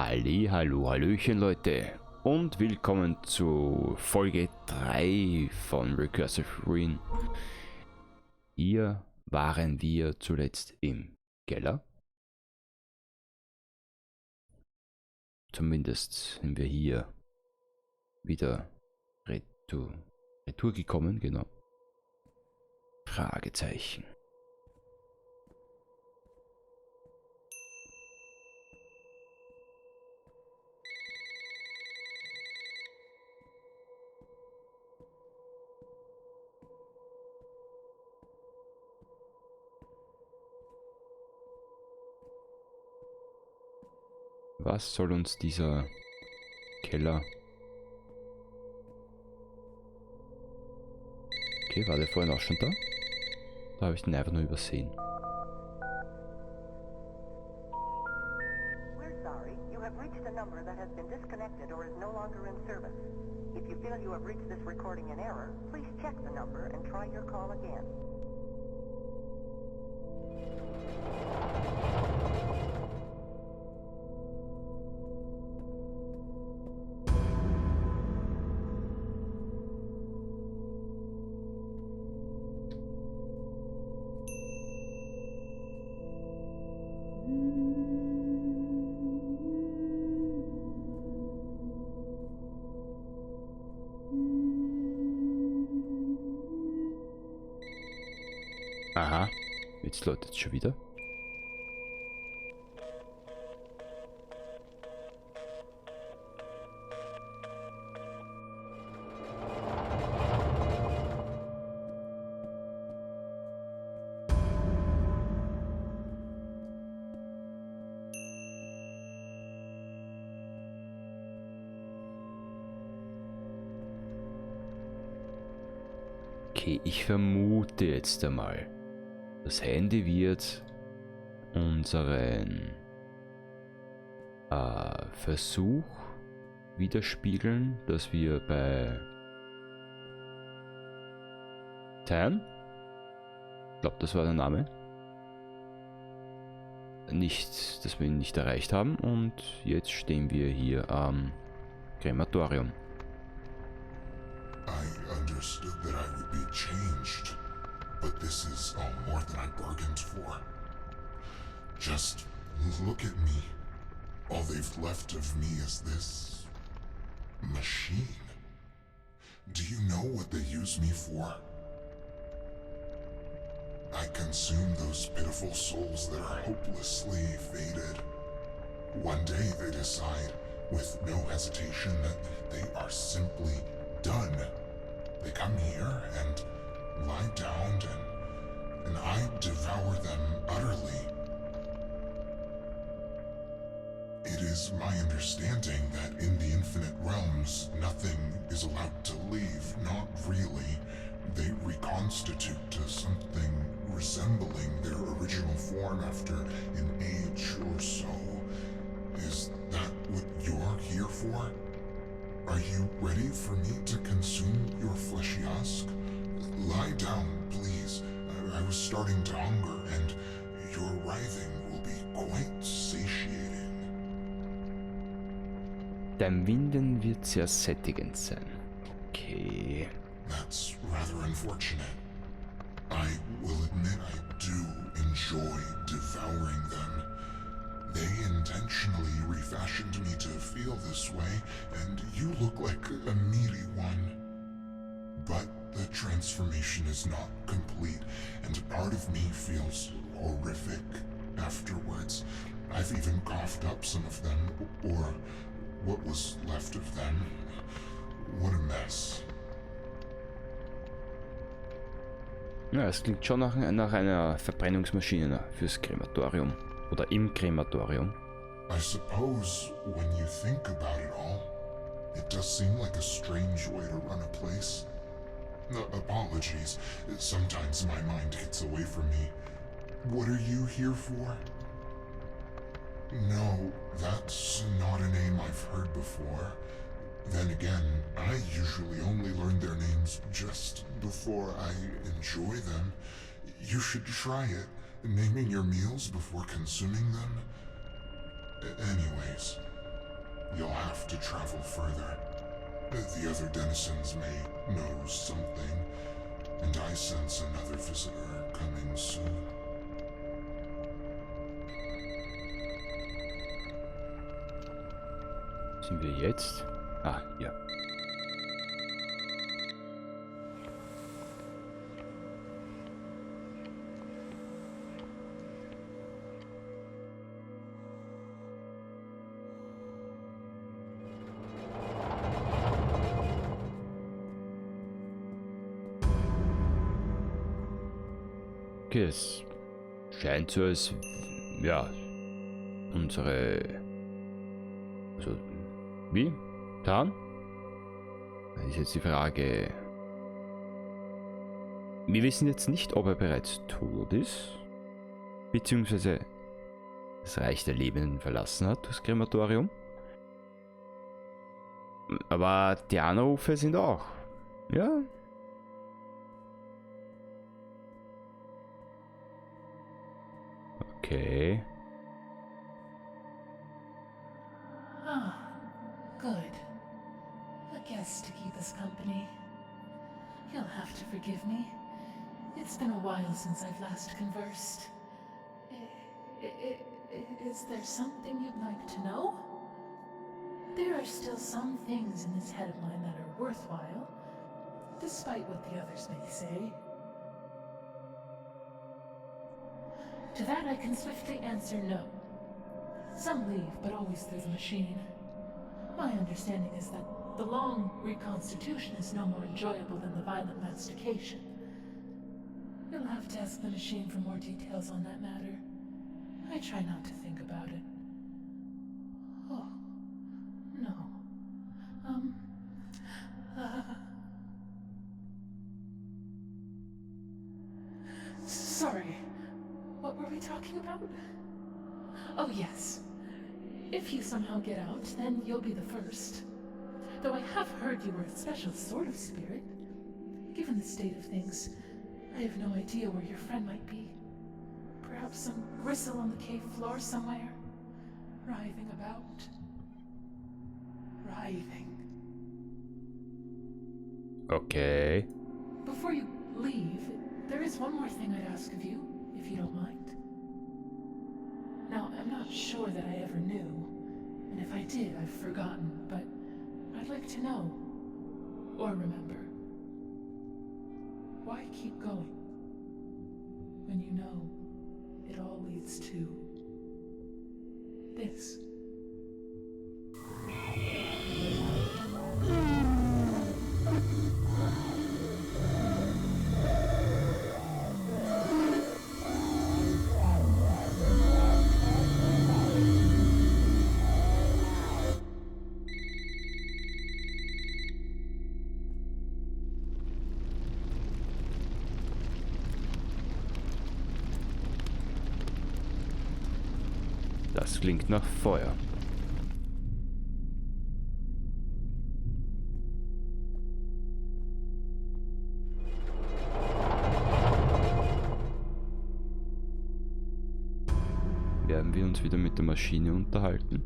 Hallo, hallöchen Leute und willkommen zu Folge 3 von Recursive. Hier waren wir zuletzt im Keller. Zumindest sind wir hier wieder retour gekommen, genau. Fragezeichen. Was soll uns dieser Keller... Okay, war der vorhin auch schon da? Da habe ich den einfach nur übersehen. We're sorry. You have reached a number that has been disconnected or is no longer in service. If you feel you have reached this recording in error, please check the number and try your call again. Aha, jetzt läutet es schon wieder. Okay, ich vermute jetzt einmal, das Handy wird unseren Versuch widerspiegeln, dass wir bei Tan, ich glaube das war der Name, dass wir ihn nicht erreicht haben, und jetzt stehen wir hier am Krematorium. I understood that I would be changed, but this is all more than I bargained for. Just look at me. All they've left of me is this machine. Do you know what they use me for? I consume those pitiful souls that are hopelessly faded. One day they decide, with no hesitation, that they are simply done. They come here and lie down and I devour them utterly. It is my understanding that in the infinite realms, nothing is allowed to leave. Not really. They reconstitute to something resembling their original form after an age or so. Is that what you're here for? Are you ready for me to consume your fleshy husk? Lie down, please. I was starting to hunger, and your writhing will be quite satiating. Dein Winden wird sehr sättigend sein. Okay. That's rather unfortunate. I will admit I do enjoy devouring them. They intentionally refashioned me to feel this way, and you look like a meaty one. But the transformation is not complete, and a part of me feels horrific afterwards. I've even coughed up some of them, or what was left of them. What a mess. Ja, es klingt schon nach einer Verbrennungsmaschine fürs Krematorium. Oder im Krematorium. I suppose when you think about it all, it does seem like a strange way to run a place. Apologies, sometimes my mind gets away from me. What are you here for? No, that's not a name I've heard before. Then again, I usually only learn their names just before I enjoy them. You should try it. Naming your meals before consuming them? Anyways, you'll have to travel further. The other denizens may know something, and I sense another visitor coming soon. Sind wir jetzt? Ah, ja. Okay, es scheint so, als ja, unsere, also wie? Tarn? Da ist jetzt die Frage. Wir wissen jetzt nicht, ob er bereits tot ist, beziehungsweise das Reich der Lebenden verlassen hat, das Krematorium. Aber die Anrufe sind auch, ja. Okay. Ah, good. A guest to keep us company. You'll have to forgive me. It's been a while since I've last conversed. Is there something you'd like to know? There are still some things in this head of mine that are worthwhile, despite what the others may say. To that I can swiftly answer no. Some leave, but always through the machine. My understanding is that the long reconstitution is no more enjoyable than the violent mastication. You'll have to ask the machine for more details on that matter. I try not to think about it. Oh, no. Sorry. What were we talking about? Oh yes. If you somehow get out, then you'll be the first. Though I have heard you were a special sort of spirit. Given the state of things, I have no idea where your friend might be. Perhaps some gristle on the cave floor somewhere, writhing about. Writhing. Okay. Before you leave, there is one more thing I'd ask of you, if you don't mind. Now, I'm not sure that I ever knew, and if I did, I've forgotten, but I'd like to know, or remember. Why keep going, when you know it all leads to this? Das klingt nach Feuer. Werden wir uns wieder mit der Maschine unterhalten?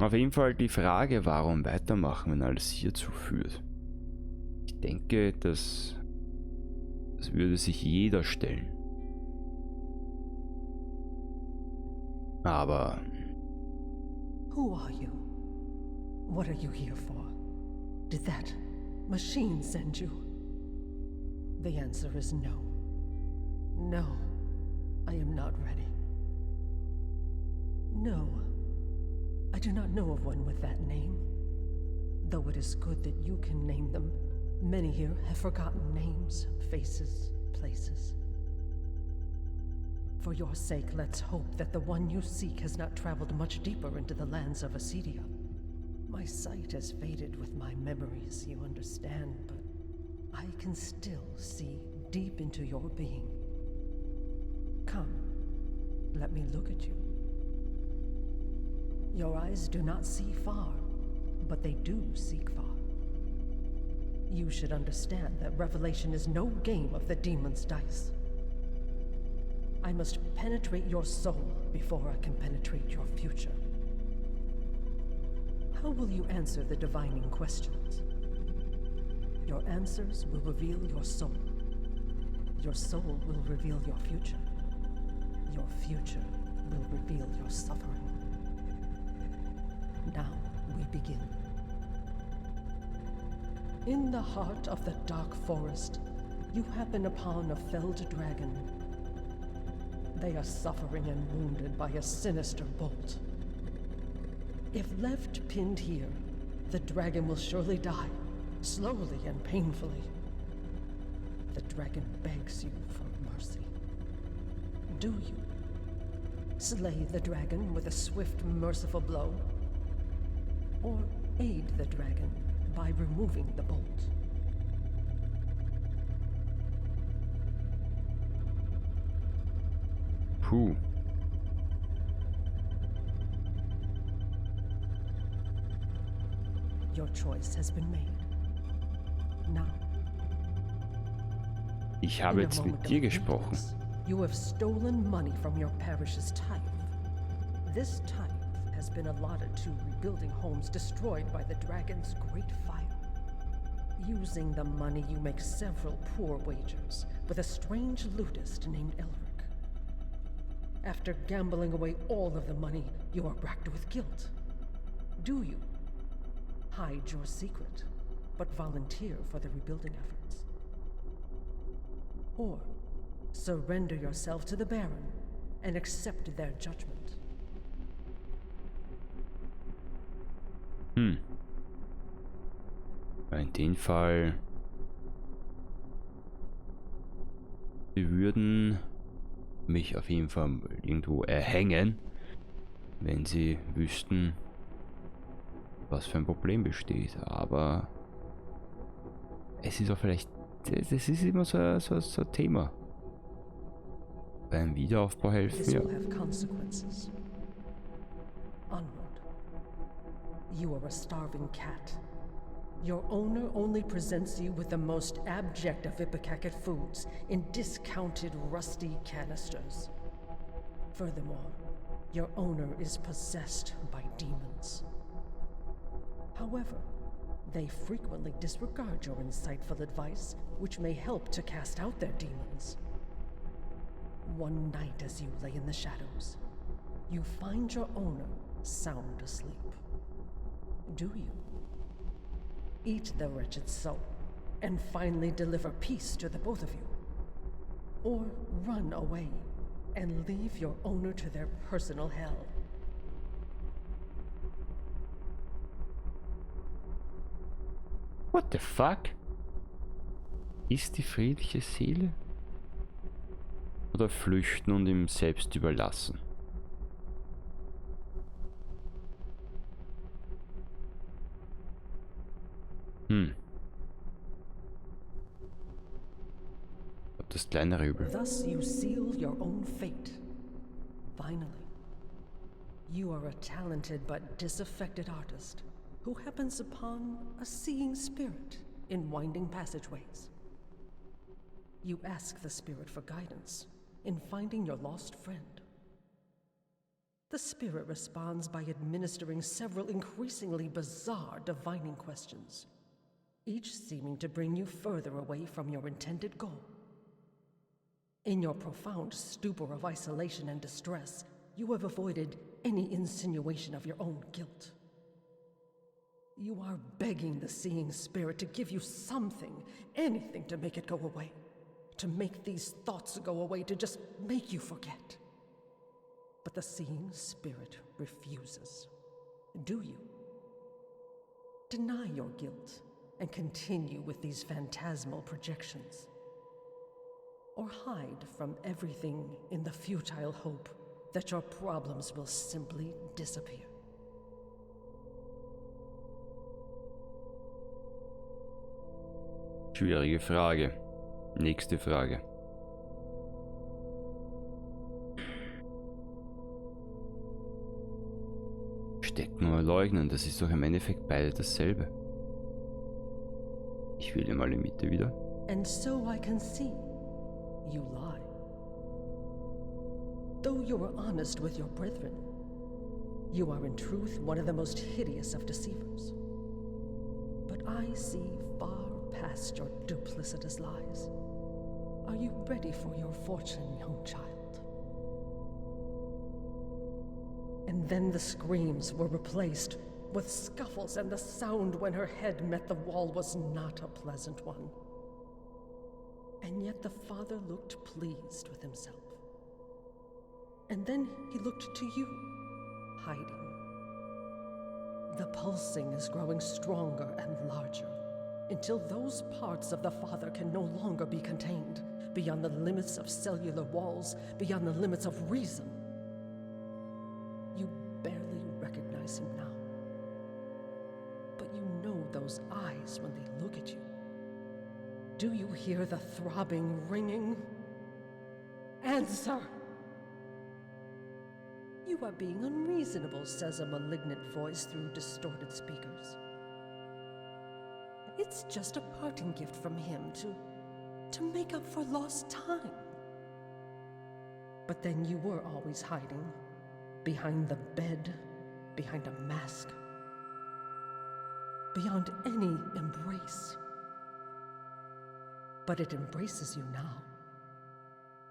Auf jeden Fall die Frage, warum weitermachen, wenn alles hierzu führt. Ich denke, das würde sich jeder stellen. Aber... Who are you? What are you here for? Did that machine send you? The answer is no. No, I am not ready. No. I do not know of one with that name. Though it is good that you can name them, many here have forgotten names, faces, places. For your sake, let's hope that the one you seek has not traveled much deeper into the lands of Acedia. My sight has faded with my memories, you understand, but I can still see deep into your being. Come, let me look at you. Your eyes do not see far, but they do seek far. You should understand that revelation is no game of the demon's dice. I must penetrate your soul before I can penetrate your future. How will you answer the divining questions? Your answers will reveal your soul. Your soul will reveal your future. Your future will reveal your suffering. Now we begin. In the heart of the dark forest, you happen upon a felled dragon. They are suffering and wounded by a sinister bolt. If left pinned here, the dragon will surely die, slowly and painfully. The dragon begs you for mercy. Do you slay the dragon with a swift, merciful blow? Or aid the dragon by removing the bolt? Puh. Your choice has been made. Now, Ich habe in a jetzt moment mit dir of gesprochen. weakness, you have stolen money from your parish's tithe. This tithe has been allotted to rebuilding homes destroyed by the dragon's great fire. Using the money, you make several poor wagers with a strange ludist named Elric. After gambling away all of the money, you are racked with guilt. Do you hide your secret, but volunteer for the rebuilding efforts? Or surrender yourself to the Baron and accept their judgment? In dem Fall, sie würden mich auf jeden Fall irgendwo erhängen, wenn sie wüssten, was für ein Problem besteht. Aber es ist auch vielleicht, das ist immer so ein Thema. Beim Wiederaufbau helfen, This ja. will have consequences. Onward. You are a starving cat. Your owner only presents you with the most abject of Ipecac foods in discounted rusty canisters. Furthermore, your owner is possessed by demons. However, they frequently disregard your insightful advice, which may help to cast out their demons. One night as you lay in the shadows, you find your owner sound asleep. Do you eat the wretched soul and finally deliver peace to the both of you? Or run away and leave your owner to their personal hell? What the fuck? Ist die friedliche Seele? Oder flüchten und ihm selbst überlassen? Ob das kleinere Übel. Thus you seal your own fate. Finally, you are a talented but disaffected artist who happens upon a seeing spirit in winding passageways. You ask the spirit for guidance in finding your lost friend. The spirit responds by administering several increasingly bizarre divining questions, each seeming to bring you further away from your intended goal. In your profound stupor of isolation and distress, you have avoided any insinuation of your own guilt. You are begging the seeing spirit to give you something, anything to make it go away. To make these thoughts go away, to just make you forget. But the seeing spirit refuses. Do you deny your guilt and continue with these phantasmal projections? Or hide from everything in the futile hope that your problems will simply disappear? Schwierige Frage. Nächste Frage. Stecken oder leugnen, das ist doch im Endeffekt beide dasselbe. Ich will mal in die Mitte wieder. And so I can see you lie. Though you are honest with your brethren, you are in truth one of the most hideous of deceivers. But I see far past your duplicitous lies. Are you ready for your fortune, young child? And then the screams were replaced with scuffles, and the sound when her head met the wall was not a pleasant one. And yet the father looked pleased with himself. And then he looked to you, hiding. The pulsing is growing stronger and larger, until those parts of the father can no longer be contained, beyond the limits of cellular walls, beyond the limits of reason. You barely recognize him now. But you know those eyes when they look at you. Do you hear the throbbing ringing? Answer! You are being unreasonable, says a malignant voice through distorted speakers. It's just a parting gift from him to make up for lost time. But then you were always hiding, behind the bed, behind a mask, beyond any embrace. But it embraces you now,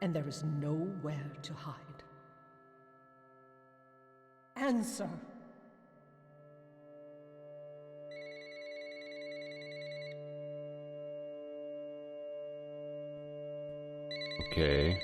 and there is nowhere to hide. Answer! Okay.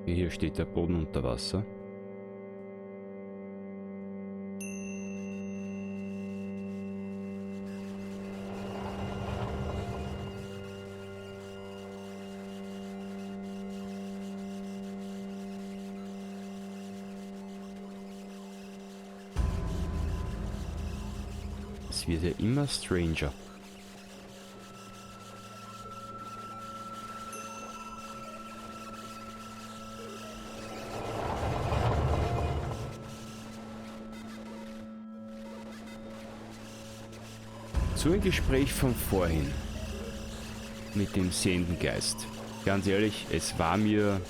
Hier steht der Boden unter Wasser. Es wird ja immer stranger. So ein Gespräch von vorhin mit dem sehenden Geist. Ganz ehrlich, es war mir...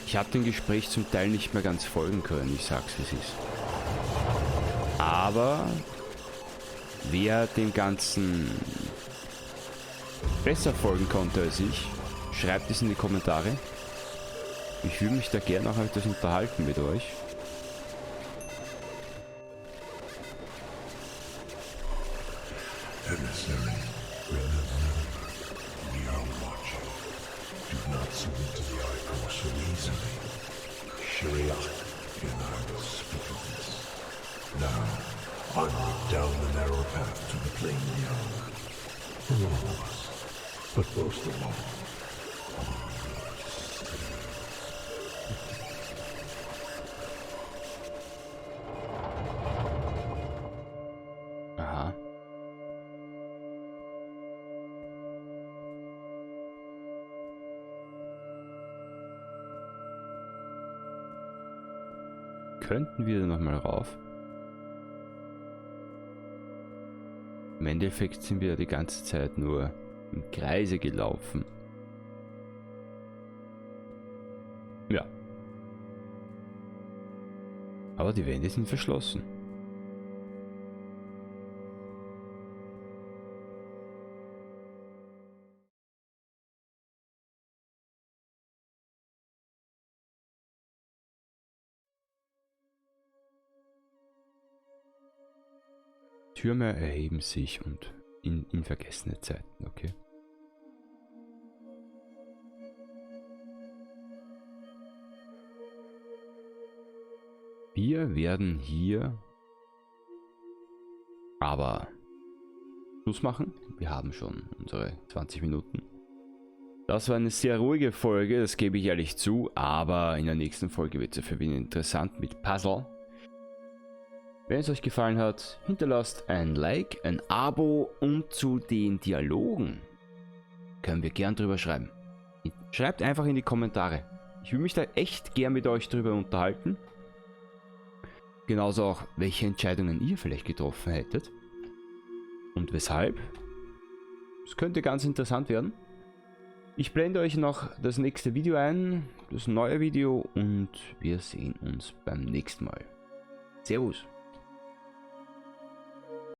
Ich habe dem Gespräch zum Teil nicht mehr ganz folgen können, ich sag's wie es ist. Aber wer dem Ganzen besser folgen konnte als ich, schreibt es in die Kommentare. Ich würde mich da gerne auch etwas unterhalten mit euch. Emissary, remember, we are watching. Do not submit to the icon so easily. Shriak, and I will speak of this. Now, onward down the narrow path to the plain beyond. For all of us, but most of all, Aha. Könnten wir da nochmal rauf? Im Endeffekt sind wir die ganze Zeit nur im Kreise gelaufen. Ja. Aber die Wände sind verschlossen. Türme erheben sich und in vergessene Zeiten, okay. Wir werden hier aber Schluss machen. Wir haben schon unsere 20 Minuten. Das war eine sehr ruhige Folge, das gebe ich ehrlich zu, aber in der nächsten Folge wird es für mich interessant mit Puzzle. Wenn es euch gefallen hat, hinterlasst ein Like, ein Abo und zu den Dialogen können wir gern drüber schreiben. Schreibt einfach in die Kommentare. Ich will mich da echt gern mit euch drüber unterhalten. Genauso auch, welche Entscheidungen ihr vielleicht getroffen hättet. Und weshalb. Es könnte ganz interessant werden. Ich blende euch noch das nächste Video ein, das neue Video, und wir sehen uns beim nächsten Mal. Servus!